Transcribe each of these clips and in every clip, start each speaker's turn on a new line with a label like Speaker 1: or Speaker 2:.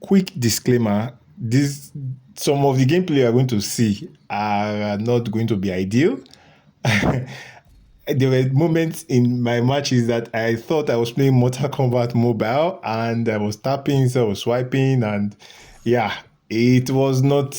Speaker 1: quick disclaimer: this some of the gameplay you're going to see are not going to be ideal. There were moments in my matches that I thought I was playing Mortal Kombat Mobile, and I was tapping, so I was swiping, and yeah, it was not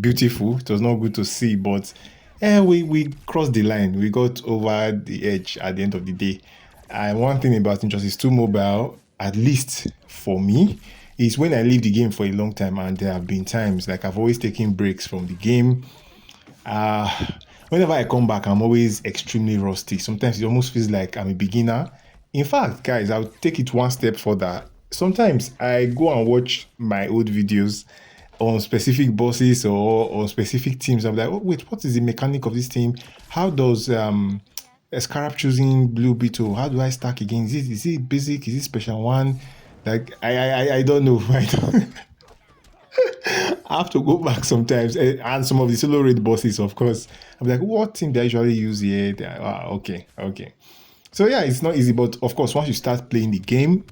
Speaker 1: beautiful. It was not good to see, but we crossed the line. We got over the edge at the end of the day. And one thing about Injustice 2 Mobile, at least for me, is when I leave the game for a long time, and there have been times like I've always taken breaks from the game. uh Whenever I come back, I'm always extremely rusty. Sometimes it almost feels like I'm a beginner. In fact, guys, I'll take it one step further. Sometimes I go and watch my old videos on specific bosses or on specific teams. I'm like, oh wait, what is the mechanic of this team? How does Scarab choosing Blue Beetle? How do I stack again? Is it basic? Is it special one? Like I don't know. I don't, I have to go back sometimes, and some of the solo raid bosses, of course. I'm like, what team do I usually use here? Okay. So yeah, it's not easy, but of course, once you start playing the game,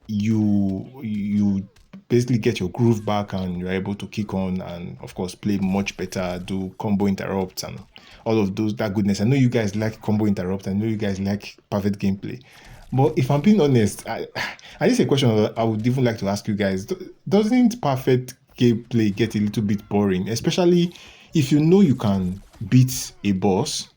Speaker 1: you basically get your groove back, and you're able to kick on, and of course, play much better, do combo interrupts, and all of that goodness. I know you guys like combo interrupts. I know you guys like perfect gameplay. But if I'm being honest, this is a question that I would even like to ask you guys. Doesn't perfect gameplay get a little bit boring, especially if you know you can beat a boss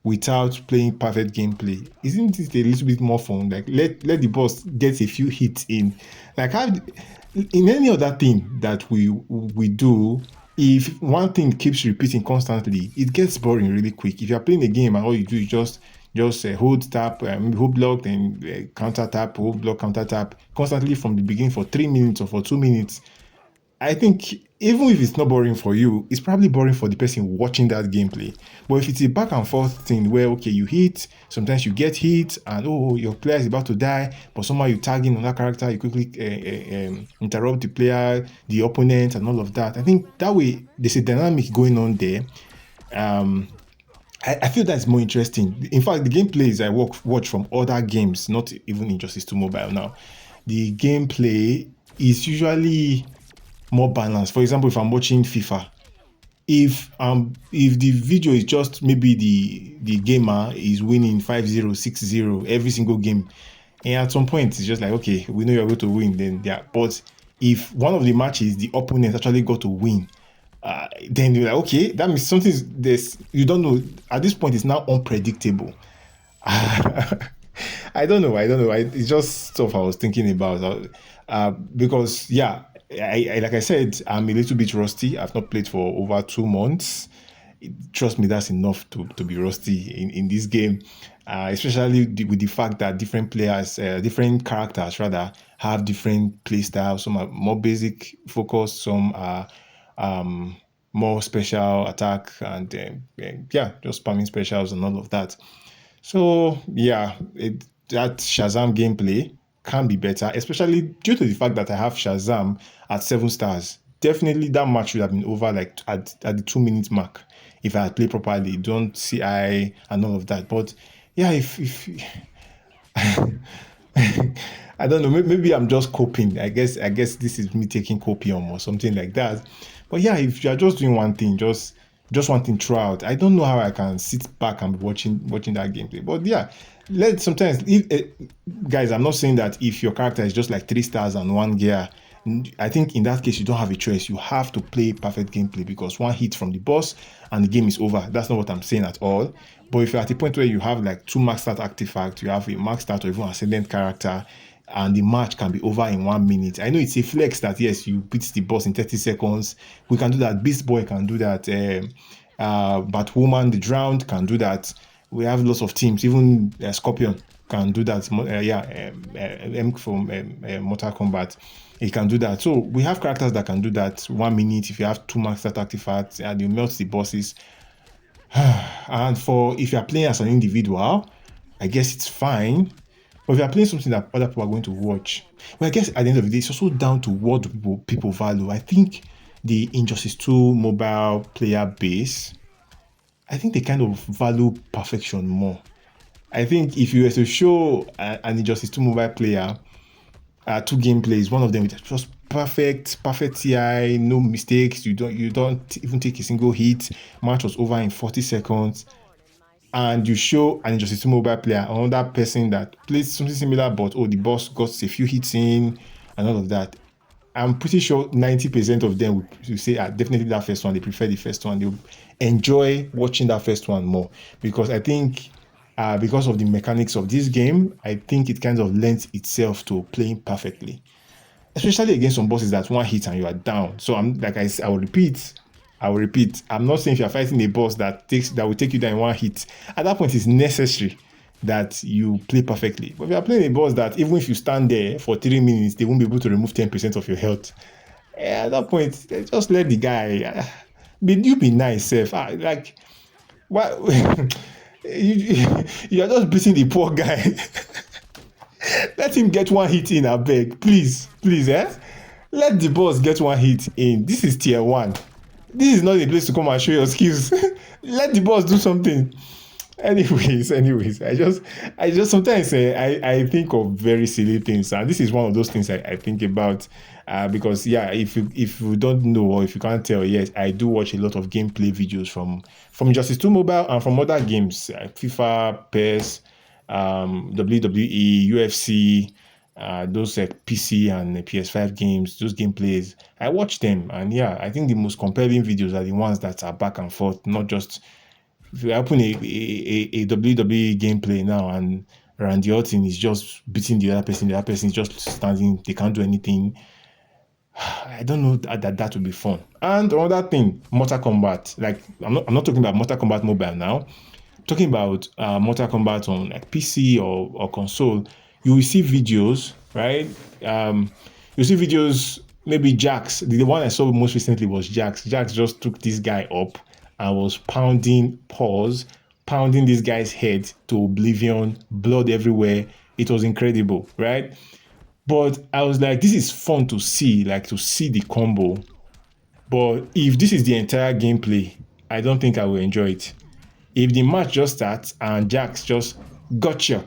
Speaker 1: without playing perfect gameplay? Isn't it a little bit more fun? Like let the boss get a few hits in. Like how in any other thing that we do, if one thing keeps repeating constantly, it gets boring really quick. If you're playing a game and all you do is just hold tap, hold block, then counter tap, hold block, counter tap constantly from the beginning for 3 minutes or for 2 minutes, I think even if it's not boring for you, it's probably boring for the person watching that gameplay. But if it's a back and forth thing where, okay, you hit, sometimes you get hit, and oh, your player is about to die, but somehow you tag in on that character, you quickly interrupt the player, the opponent, and all of that. I think that way there's a dynamic going on there. I feel that's more interesting. In fact, the gameplays I watch from other games, not even Injustice 2 Mobile now, the gameplay is usually more balanced. For example, if I'm watching FIFA, if the video is just maybe the gamer is winning 5-0, 6-0 every single game, and at some point it's just like, okay, we know you're going to win, then yeah. But if one of the matches the opponent actually got to win, then you're like, okay, that means something's this, you don't know. At this point, it's now unpredictable. I don't know. It's just stuff I was thinking about. Because yeah, I like I said, I'm a little bit rusty. I've not played for over 2 months. Trust me, that's enough to be rusty in this game. Especially with the fact that different players, different characters rather, have different play styles. Some are more basic focused, some are more special attack, and yeah, just spamming specials and all of that. So yeah, that Shazam gameplay can be better, especially due to the fact that I have Shazam at 7 stars. Definitely that match would have been over like at the 2 minute mark if I had played properly. Don't see I and all of that. But yeah, if I don't know, maybe I'm just coping. I guess this is me taking copium or something like that. But yeah, if you're just doing one thing, just one thing throughout, I don't know how I can sit back and be watching that gameplay. But yeah, let sometimes if guys, I'm not saying that if your character is just like 3 stars and one gear, I think in that case you don't have a choice. You have to play perfect gameplay, because one hit from the boss and the game is over. That's not what I'm saying at all. But if you're at a point where you have like 2 max stat artifacts, you have a max stat or even ascendant character, and the match can be over in 1 minute. I know it's a flex that yes, you beat the boss in 30 seconds. We can do that. Beast Boy can do that. Batwoman, the Drowned can do that. We have lots of teams. Even Scorpion can do that. M from Mortal Kombat, he can do that. So we have characters that can do that 1 minute. If you have 2 max stat artifacts and you melt the bosses, and for if you're playing as an individual, I guess it's fine. But if you're playing something that other people are going to watch, well, I guess at the end of the day, it's also down to what people value. I think the Injustice 2 mobile player base, I think they kind of value perfection more. I think if you were to show an Injustice 2 mobile player two gameplays. One of them with just perfect TI, no mistakes. You don't even take a single hit. Match was over in 40 seconds. And you show an Injustice 2 mobile player, another person that plays something similar, but the boss got a few hits in and all of that. I'm pretty sure 90% of them will say, definitely that first one. They prefer the first one. They'll enjoy watching that first one more because I think because of the mechanics of this game, I think it kind of lends itself to playing perfectly, especially against some bosses that one hit and you are down. So I'm like I will repeat. I'm not saying if you're fighting a boss that will take you down in one hit. At that point, it's necessary that you play perfectly. But if you're playing a boss that even if you stand there for 3 minutes, they won't be able to remove 10% of your health. At that point, just let the guy. You be nice, self. Like, why? You are just beating the poor guy. Let him get one hit in, I beg. Please, eh? Let the boss get one hit in. This is tier 1. This is not a place to come and show your skills. Let the boss do something. Anyways, I just sometimes I think of very silly things, and this is one of those things I think about because if you don't know or if you can't tell, yes, I do watch a lot of gameplay videos from Justice 2 Mobile and from other games, FIFA, PES, WWE, UFC, those PC and PS5 games, those gameplays. I watch them, and I think the most compelling videos are the ones that are back and forth, not just if you open a WWE gameplay now and Randy Orton is just beating the other person is just standing, they can't do anything. I don't know that would be fun. And another thing, Mortal Kombat. Like I'm not talking about Mortal Kombat Mobile now. I'm talking about Mortal Kombat on like PC or console. You will see videos, right? You see videos. Maybe Jax. The one I saw most recently was Jax. Jax just took this guy up and was pounding this guy's head to oblivion, blood everywhere. It was incredible, right? But I was like, this is fun to see, like to see the combo. But if this is the entire gameplay, I don't think I will enjoy it. If the match just starts and Jax just gotcha,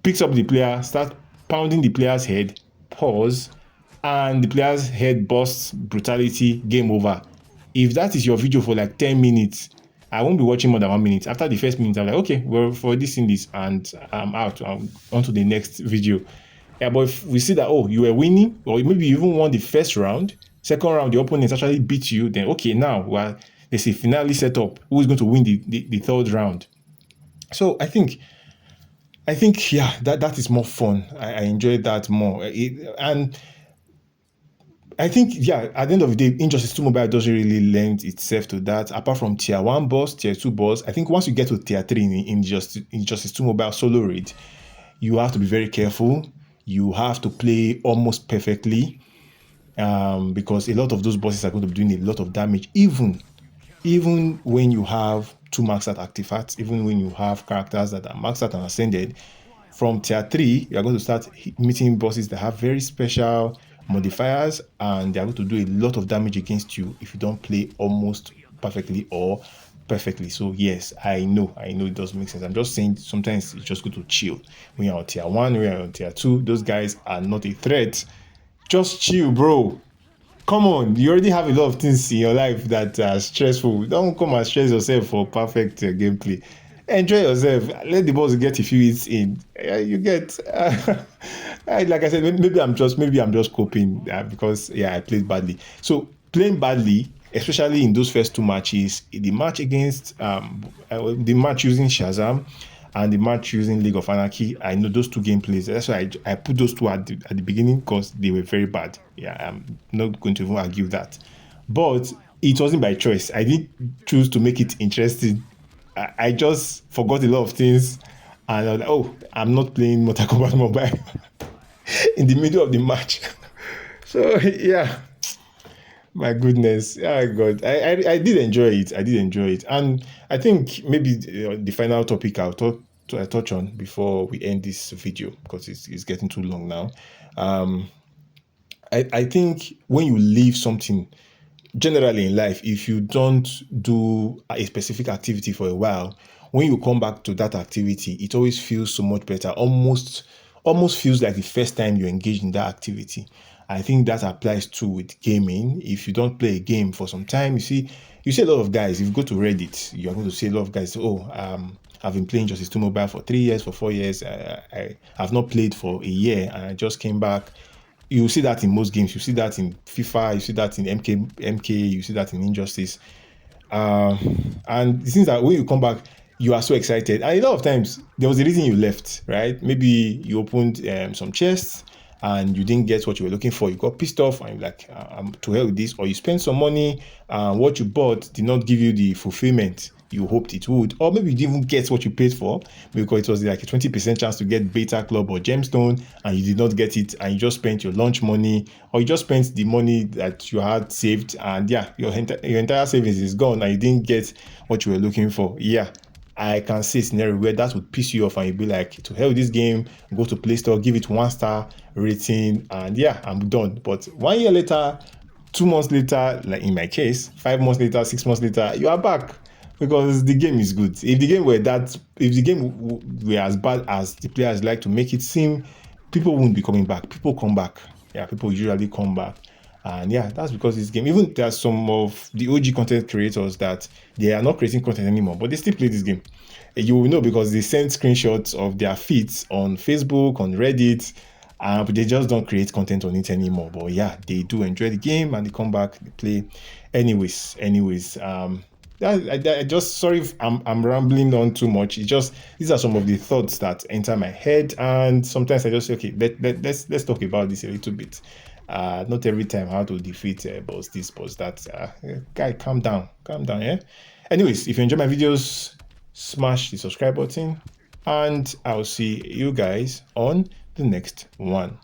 Speaker 1: picks up the player, starts pounding the player's head, pause, and the player's head bursts, brutality, game over. If that is your video for like 10 minutes, I won't be watching more than 1 minute. After the first minute, I'm like, okay, well, for this in this, and I'm out. I'm on to the next video. Yeah, but if we see that, you were winning, or maybe you even won the first round, second round, the opponent actually beat you, then okay, now, well, there's a finale set up. Who is going to win the third round? So I think, that is more fun. I enjoy that more. And I think, at the end of the day, Injustice 2 Mobile doesn't really lend itself to that. Apart from tier 1 boss, tier 2 boss, I think once you get to tier 3 in Injustice 2 Mobile solo raid, you have to be very careful. You have to play almost perfectly because a lot of those bosses are going to be doing a lot of damage, even when you have 2 maxed out artifacts, even when you have characters that are maxed out and ascended. From tier 3, you are going to start meeting bosses that have very special modifiers, and they are going to do a lot of damage against you if you don't play almost perfectly or perfectly. So yes, I know it does make sense. I'm just saying sometimes it's just good to chill. When you're on tier 1, when you're on tier 2, those guys are not a threat. Just chill, bro. Come on, you already have a lot of things in your life that are stressful. Don't come and stress yourself for perfect gameplay. Enjoy yourself. Let the boss get a few hits in. You get, like I said, maybe I'm just coping because I played badly. So playing badly, especially in those first 2 matches, the match against the match using Shazam and the match using League of Anarchy, I know those 2 gameplays. That's why I put those 2 at the beginning because they were very bad. I'm not going to even argue that. But it wasn't by choice. I didn't choose to make it interesting. I just forgot a lot of things, and I was like, I'm not playing Mortal Kombat Mobile in the middle of the match. So my goodness, God, I did enjoy it, and I think maybe the final topic I'll touch on before we end this video because it's getting too long now. I think when you leave something, generally in life, if you don't do a specific activity for a while, when you come back to that activity, it always feels so much better, almost almost feels like the first time you engage in that activity. I think that applies too with gaming. If you don't play a game for some time, you see a lot of guys. If you go to Reddit, you're going to see a lot of guys. Oh, I've been playing Justice 2 Mobile for 3 years, for 4 years. I've not played for a year, and I just came back. You see that in most games. You see that in FIFA. You see that in MK. You see that in Injustice. And it seems that when you come back, you are so excited. And a lot of times, there was a reason you left, right? Maybe you opened some chests and you didn't get what you were looking for. You got pissed off and you're like, I'm to hell with this. Or you spent some money and what you bought did not give you the fulfillment you hoped it would. Or maybe you didn't even get what you paid for because it was like a 20% chance to get Beta Club or Gemstone and you did not get it and you just spent your lunch money or you just spent the money that you had saved and yeah, your entire savings is gone and you didn't get what you were looking for. Yeah. I can see a scenario where that would piss you off and you'd be like, to hell with this game, go to Play Store, give it 1-star rating, and yeah, I'm done. But 1 year later, 2 months later, like in my case, 5 months later, 6 months later, you are back because the game is good. If the game were as bad as the players like to make it seem, people wouldn't be coming back. People come back. Yeah, people usually come back. And yeah, that's because this game, even there's some of the OG content creators that they are not creating content anymore, but they still play this game. You will know because they send screenshots of their feeds on Facebook, on Reddit, but they just don't create content on it anymore. But yeah, they do enjoy the game and they come back, they play. Anyways, I just sorry if I'm rambling on too much. It's just these are some of the thoughts that enter my head, and sometimes I just say, okay, let's talk about this a little bit. Not every time how to defeat boss this, boss that. Guy, calm down, yeah. Anyways, if you enjoy my videos, smash the subscribe button, and I'll see you guys on the next one.